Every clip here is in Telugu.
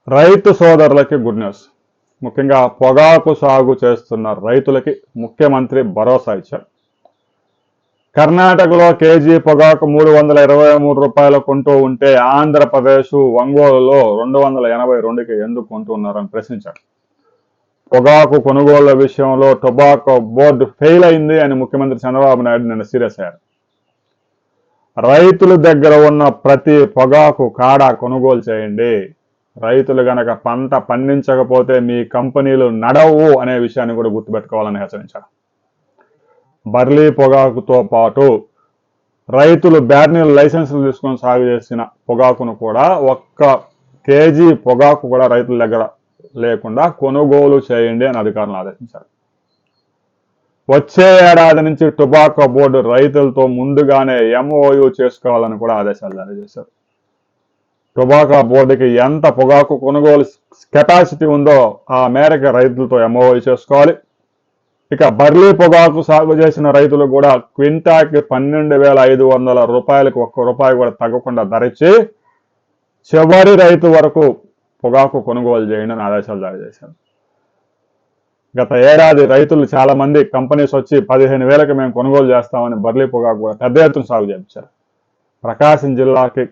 రైతు సోదరులకి గుడ్ న్యూస్. ముఖ్యంగా పొగాకు సాగు చేస్తున్న రైతులకి ముఖ్యమంత్రి భరోసా ఇచ్చారు. కర్ణాటకలో కేజీ పొగాకు 323 రూపాయలు కొంటూ ఉంటే ఆంధ్రప్రదేశ్ ఒంగోలులో 282కి ఎందుకు కొంటున్నారని ప్రశ్నించారు. పొగాకు కొనుగోళ్ల విషయంలో టొబాకో బోర్డు ఫెయిల్ అయింది అని ముఖ్యమంత్రి చంద్రబాబు నాయుడు నిన్న సీరియస్ అయ్యారు. రైతుల దగ్గర ఉన్న ప్రతి పొగాకు కాడ కొనుగోలు చేయండి. రైతులు గనక పంట పండించకపోతే మీ కంపెనీలు నడవు అనే విషయాన్ని కూడా గుర్తుపెట్టుకోవాలని హెచ్చరించారు. బర్లీ పొగాకుతో పాటు రైతులు బ్యార్నీలు లైసెన్సులు తీసుకొని సాగు చేసిన పొగాకును కూడా 1 కేజీ పొగాకు కూడా రైతుల దగ్గర లేకుండా కొనుగోలు చేయండి అని అధికారులు ఆదేశించారు. వచ్చే ఏడాది నుంచి టొబాకో బోర్డు రైతులతో ముందుగానే MOU చేసుకోవాలని కూడా ఆదేశాలు జారీ చేశారు. టొబాకో బోర్డుకి ఎంత పొగాకు కొనుగోలు కెపాసిటీ ఉందో ఆ మేరకు రైతులతో MOU చేసుకోవాలి. ఇక బర్లీ పొగాకు సాగు చేసిన రైతులు కూడా క్వింటాకి 12,500 రూపాయలకు 1 రూపాయి కూడా తగ్గకుండా ధరిచ్చి చివరి రైతు వరకు పొగాకు కొనుగోలు చేయండి అని ఆదేశాలు జారీ చేశారు. గత ఏడాది రైతులు చాలా మంది కంపెనీస్ వచ్చి 15,000కి మేము కొనుగోలు చేస్తామని బర్లీ పొగాకు కూడా పెద్ద ఎత్తున సాగు చేయించారు. ప్రకాశం జిల్లాకి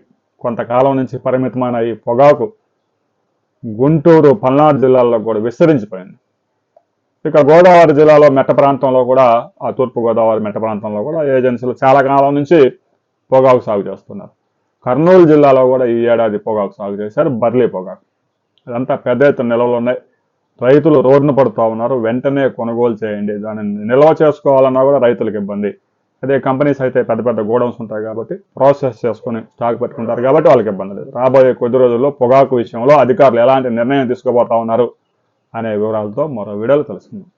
కొంతకాలం నుంచి పరిమితమైన ఈ పొగాకు గుంటూరు, పల్నాడు జిల్లాల్లో కూడా విస్తరించిపోయింది. ఇక గోదావరి జిల్లాలో మెట్ట ప్రాంతంలో కూడా, ఆ తూర్పు గోదావరి మెట్ట ప్రాంతంలో కూడా ఏజెన్సీలు చాలా కాలం నుంచి పొగాకు సాగు చేస్తున్నారు. కర్నూలు జిల్లాలో కూడా ఈ ఏడాది పొగాకు సాగు చేశారు, బర్లీ పొగాకు. ఇదంతా పెద్ద ఎత్తున నిల్వలు ఉన్నాయి. రైతులు రోడ్డున పడుతూ ఉన్నారు. వెంటనే కొనుగోలు చేయండి. దానిని నిల్వ చేసుకోవాలన్నా కూడా రైతులకు ఇబ్బంది. అదే కంపెనీస్ అయితే పెద్ద పెద్ద గోడౌన్స్ ఉంటాయి కాబట్టి ప్రాసెస్ చేసుకుని స్టాక్ పెట్టుకుంటారు కాబట్టి వాళ్ళకి ఇబ్బంది లేదు. రాబోయే కొద్ది రోజుల్లో పొగాకు విషయంలో అధికారులు ఎలాంటి నిర్ణయం తీసుకోబోతా ఉన్నారు అనే వివరాలతో మరో వీడియోలో తెలుసుకుందాం.